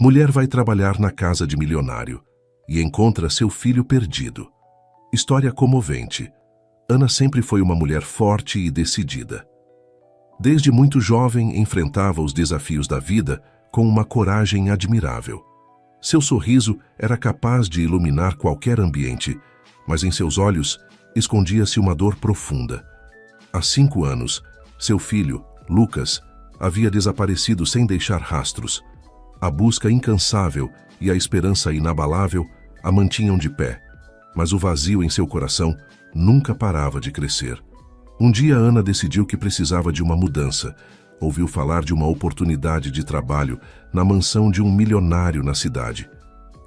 Mulher vai trabalhar na casa de milionário e encontra seu filho perdido. História comovente. Ana sempre foi uma mulher forte e decidida. Desde muito jovem, enfrentava os desafios da vida com uma coragem admirável. Seu sorriso era capaz de iluminar qualquer ambiente, mas em seus olhos escondia-se uma dor profunda. Há 5 anos, seu filho, Lucas, havia desaparecido sem deixar rastros. A busca incansável e a esperança inabalável a mantinham de pé, mas o vazio em seu coração nunca parava de crescer. Um dia Ana decidiu que precisava de uma mudança. Ouviu falar de uma oportunidade de trabalho na mansão de um milionário na cidade.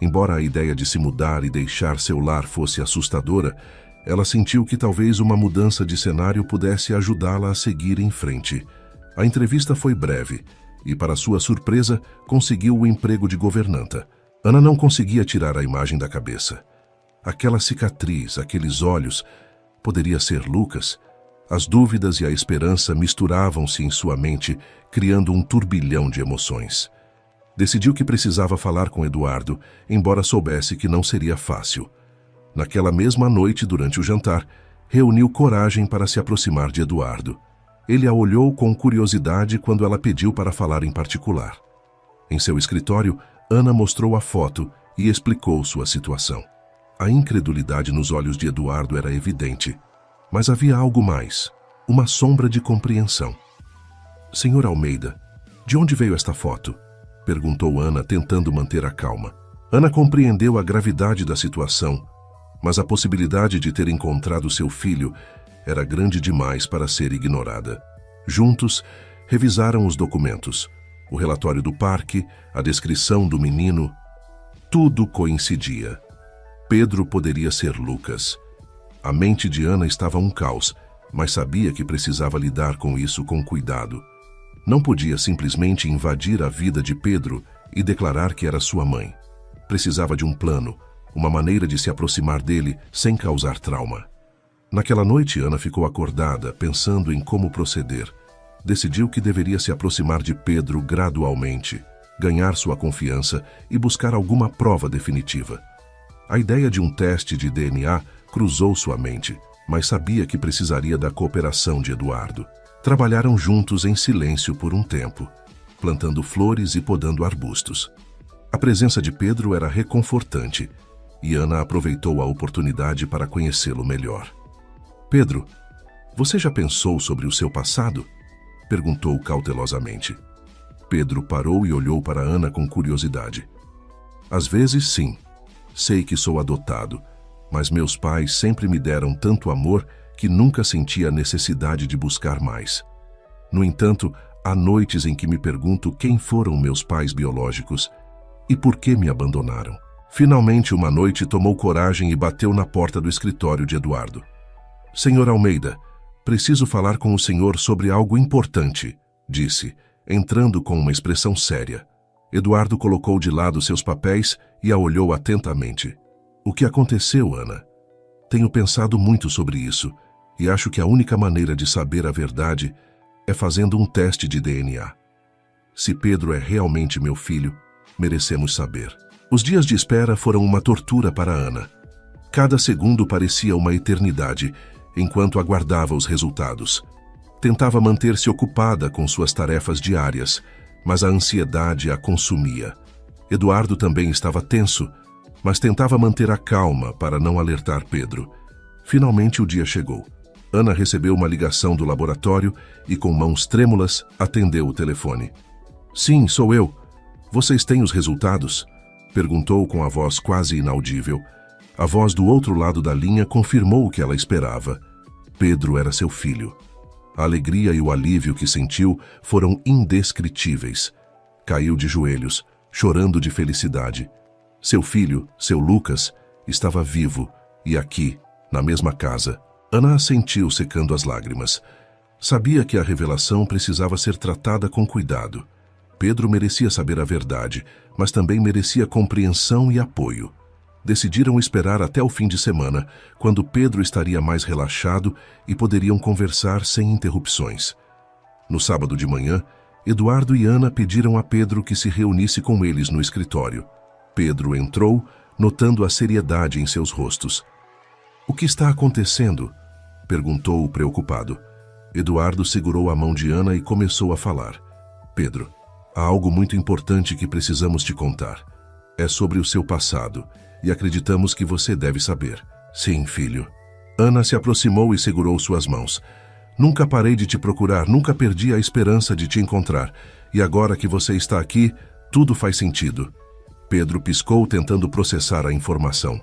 Embora a ideia de se mudar e deixar seu lar fosse assustadora, ela sentiu que talvez uma mudança de cenário pudesse ajudá-la a seguir em frente. A entrevista foi breve e, para sua surpresa, conseguiu o emprego de governanta. Ana não conseguia tirar a imagem da cabeça. Aquela cicatriz, aqueles olhos, poderia ser Lucas? As dúvidas e a esperança misturavam-se em sua mente, criando um turbilhão de emoções. Decidiu que precisava falar com Eduardo, embora soubesse que não seria fácil. Naquela mesma noite, durante o jantar, reuniu coragem para se aproximar de Eduardo. Ele a olhou com curiosidade quando ela pediu para falar em particular. Em seu escritório, Ana mostrou a foto e explicou sua situação. A incredulidade nos olhos de Eduardo era evidente, mas havia algo mais, uma sombra de compreensão. "Senhor Almeida, de onde veio esta foto?" perguntou Ana, tentando manter a calma. Ana compreendeu a gravidade da situação, mas a possibilidade de ter encontrado seu filho era grande demais para ser ignorada. Juntos, revisaram os documentos, o relatório do parque, a descrição do menino. Tudo coincidia. Pedro poderia ser Lucas. A mente de Ana estava um caos, mas sabia que precisava lidar com isso com cuidado. Não podia simplesmente invadir a vida de Pedro e declarar que era sua mãe. Precisava de um plano, uma maneira de se aproximar dele sem causar trauma. Naquela noite, Ana ficou acordada, pensando em como proceder. Decidiu que deveria se aproximar de Pedro gradualmente, ganhar sua confiança e buscar alguma prova definitiva. A ideia de um teste de DNA cruzou sua mente, mas sabia que precisaria da cooperação de Eduardo. Trabalharam juntos em silêncio por um tempo, plantando flores e podando arbustos. A presença de Pedro era reconfortante, e Ana aproveitou a oportunidade para conhecê-lo melhor. "Pedro, você já pensou sobre o seu passado?" perguntou cautelosamente. Pedro parou e olhou para Ana com curiosidade. "Às vezes, sim. Sei que sou adotado, mas meus pais sempre me deram tanto amor que nunca senti a necessidade de buscar mais. No entanto, há noites em que me pergunto quem foram meus pais biológicos e por que me abandonaram." Finalmente, uma noite, tomou coragem e bateu na porta do escritório de Eduardo. "Senhor Almeida, preciso falar com o senhor sobre algo importante", disse, entrando com uma expressão séria. Eduardo colocou de lado seus papéis e a olhou atentamente. "O que aconteceu, Ana?" "Tenho pensado muito sobre isso e acho que a única maneira de saber a verdade é fazendo um teste de DNA. Se Pedro é realmente meu filho, merecemos saber." Os dias de espera foram uma tortura para Ana. Cada segundo parecia uma eternidade, enquanto aguardava os resultados. Tentava manter-se ocupada com suas tarefas diárias, mas a ansiedade a consumia. Eduardo também estava tenso, mas tentava manter a calma para não alertar Pedro. Finalmente o dia chegou. Ana recebeu uma ligação do laboratório e, com mãos trêmulas, atendeu o telefone. "Sim, sou eu. Vocês têm os resultados?" perguntou com a voz quase inaudível. A voz do outro lado da linha confirmou o que ela esperava. Pedro era seu filho. A alegria e o alívio que sentiu foram indescritíveis. Caiu de joelhos, chorando de felicidade. Seu filho, seu Lucas, estava vivo e aqui, na mesma casa. Ana assentiu, secando as lágrimas. Sabia que a revelação precisava ser tratada com cuidado. Pedro merecia saber a verdade, mas também merecia compreensão e apoio. Decidiram esperar até o fim de semana, quando Pedro estaria mais relaxado e poderiam conversar sem interrupções. No sábado de manhã, Eduardo e Ana pediram a Pedro que se reunisse com eles no escritório. Pedro entrou, notando a seriedade em seus rostos. "O que está acontecendo?" perguntou preocupado. Eduardo segurou a mão de Ana e começou a falar. "Pedro, há algo muito importante que precisamos te contar. É sobre o seu passado, e acreditamos que você deve saber." "Sim, filho." Ana se aproximou e segurou suas mãos. "Nunca parei de te procurar, nunca perdi a esperança de te encontrar. E agora que você está aqui, tudo faz sentido." Pedro piscou, tentando processar a informação.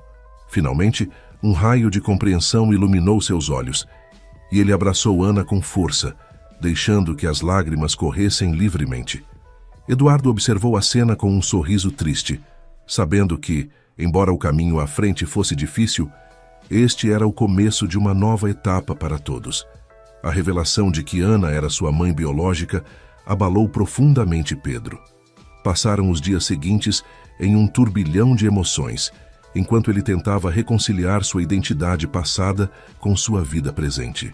Finalmente, um raio de compreensão iluminou seus olhos, e ele abraçou Ana com força, deixando que as lágrimas corressem livremente. Eduardo observou a cena com um sorriso triste, sabendo que, embora o caminho à frente fosse difícil, este era o começo de uma nova etapa para todos. A revelação de que Ana era sua mãe biológica abalou profundamente Pedro. Passaram os dias seguintes em um turbilhão de emoções, enquanto ele tentava reconciliar sua identidade passada com sua vida presente.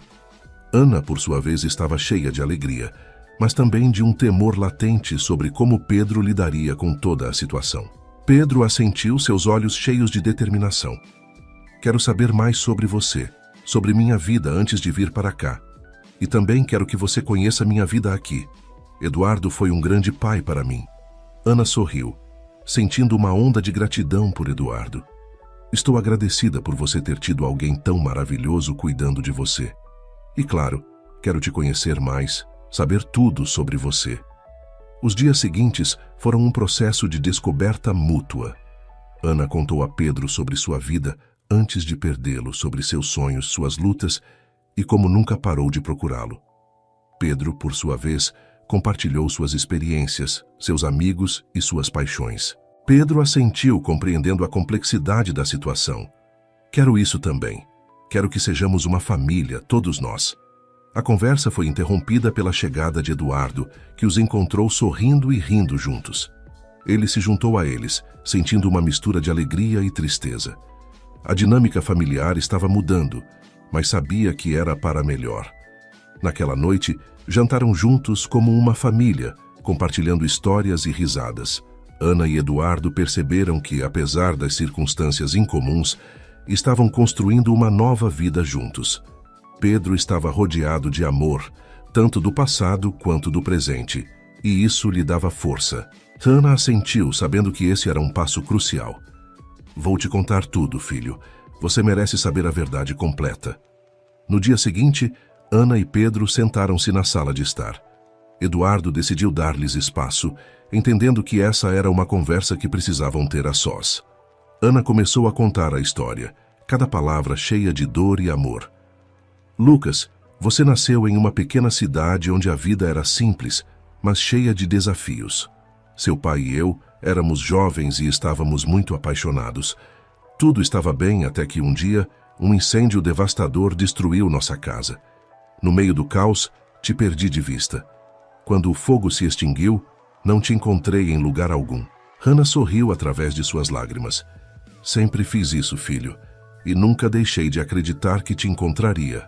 Ana, por sua vez, estava cheia de alegria, mas também de um temor latente sobre como Pedro lidaria com toda a situação. Pedro assentiu, seus olhos cheios de determinação. "Quero saber mais sobre você, sobre minha vida antes de vir para cá. E também quero que você conheça minha vida aqui. Eduardo foi um grande pai para mim." Ana sorriu, sentindo uma onda de gratidão por Eduardo. "Estou agradecida por você ter tido alguém tão maravilhoso cuidando de você. E claro, quero te conhecer mais, saber tudo sobre você." Os dias seguintes foram um processo de descoberta mútua. Ana contou a Pedro sobre sua vida antes de perdê-lo, sobre seus sonhos, suas lutas e como nunca parou de procurá-lo. Pedro, por sua vez, compartilhou suas experiências, seus amigos e suas paixões. Pedro assentiu, compreendendo a complexidade da situação. "Quero isso também. Quero que sejamos uma família, todos nós." A conversa foi interrompida pela chegada de Eduardo, que os encontrou sorrindo e rindo juntos. Ele se juntou a eles, sentindo uma mistura de alegria e tristeza. A dinâmica familiar estava mudando, mas sabia que era para melhor. Naquela noite, jantaram juntos como uma família, compartilhando histórias e risadas. Ana e Eduardo perceberam que, apesar das circunstâncias incomuns, estavam construindo uma nova vida juntos. Pedro estava rodeado de amor, tanto do passado quanto do presente, e isso lhe dava força. Ana assentiu, sabendo que esse era um passo crucial. "Vou te contar tudo, filho. Você merece saber a verdade completa." No dia seguinte, Ana e Pedro sentaram-se na sala de estar. Eduardo decidiu dar-lhes espaço, entendendo que essa era uma conversa que precisavam ter a sós. Ana começou a contar a história, cada palavra cheia de dor e amor. "Lucas, você nasceu em uma pequena cidade onde a vida era simples, mas cheia de desafios. Seu pai e eu éramos jovens e estávamos muito apaixonados. Tudo estava bem até que um dia, um incêndio devastador destruiu nossa casa. No meio do caos, te perdi de vista. Quando o fogo se extinguiu, não te encontrei em lugar algum." Ana sorriu através de suas lágrimas. "Sempre fiz isso, filho, e nunca deixei de acreditar que te encontraria."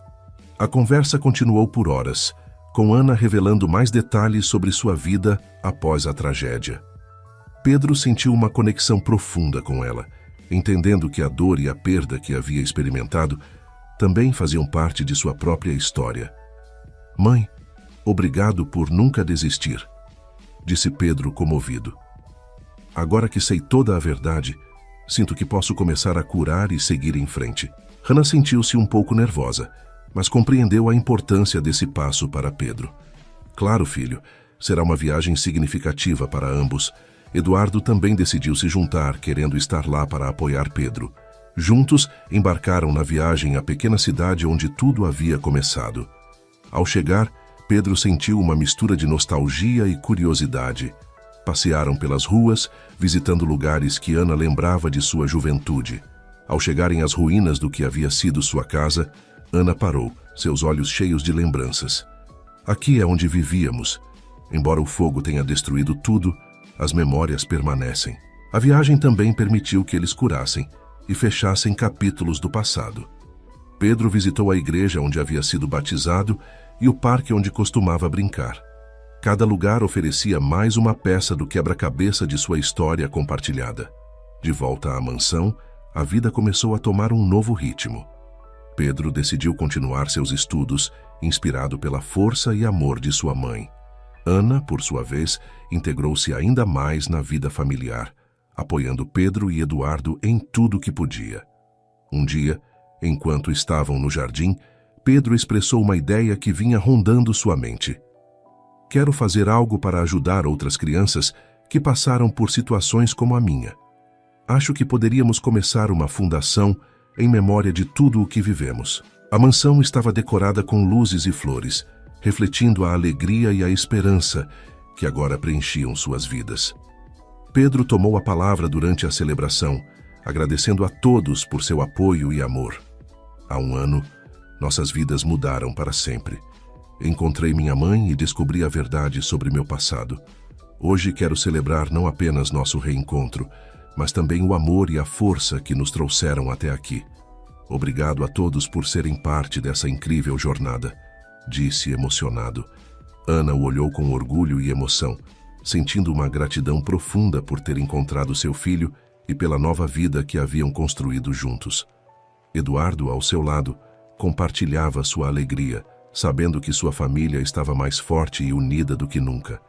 A conversa continuou por horas, com Ana revelando mais detalhes sobre sua vida após a tragédia. Pedro sentiu uma conexão profunda com ela, entendendo que a dor e a perda que havia experimentado também faziam parte de sua própria história. "Mãe, obrigado por nunca desistir", disse Pedro comovido. "Agora que sei toda a verdade, sinto que posso começar a curar e seguir em frente." Ana sentiu-se um pouco nervosa, mas compreendeu a importância desse passo para Pedro. "Claro, filho, será uma viagem significativa para ambos." Eduardo também decidiu se juntar, querendo estar lá para apoiar Pedro. Juntos, embarcaram na viagem à pequena cidade onde tudo havia começado. Ao chegar, Pedro sentiu uma mistura de nostalgia e curiosidade. Passearam pelas ruas, visitando lugares que Ana lembrava de sua juventude. Ao chegarem às ruínas do que havia sido sua casa, Ana parou, seus olhos cheios de lembranças. "Aqui é onde vivíamos. Embora o fogo tenha destruído tudo, as memórias permanecem." A viagem também permitiu que eles curassem e fechassem capítulos do passado. Pedro visitou a igreja onde havia sido batizado e o parque onde costumava brincar. Cada lugar oferecia mais uma peça do quebra-cabeça de sua história compartilhada. De volta à mansão, a vida começou a tomar um novo ritmo. Pedro decidiu continuar seus estudos, inspirado pela força e amor de sua mãe. Ana, por sua vez, integrou-se ainda mais na vida familiar, apoiando Pedro e Eduardo em tudo que podia. Um dia, enquanto estavam no jardim, Pedro expressou uma ideia que vinha rondando sua mente. Quero fazer algo para ajudar outras crianças que passaram por situações como a minha. Acho que poderíamos começar uma fundação em memória de tudo o que vivemos. A mansão estava decorada com luzes e flores, refletindo a alegria e a esperança que agora preenchiam suas vidas. Pedro tomou a palavra durante a celebração, agradecendo a todos por seu apoio e amor. Há um ano, nossas vidas mudaram para sempre. Encontrei minha mãe e descobri a verdade sobre meu passado. Hoje quero celebrar não apenas nosso reencontro, mas também o amor e a força que nos trouxeram até aqui. Obrigado a todos por serem parte dessa incrível jornada, disse emocionado. Ana o olhou com orgulho e emoção, sentindo uma gratidão profunda por ter encontrado seu filho e pela nova vida que haviam construído juntos. Eduardo, ao seu lado, compartilhava sua alegria, sabendo que sua família estava mais forte e unida do que nunca.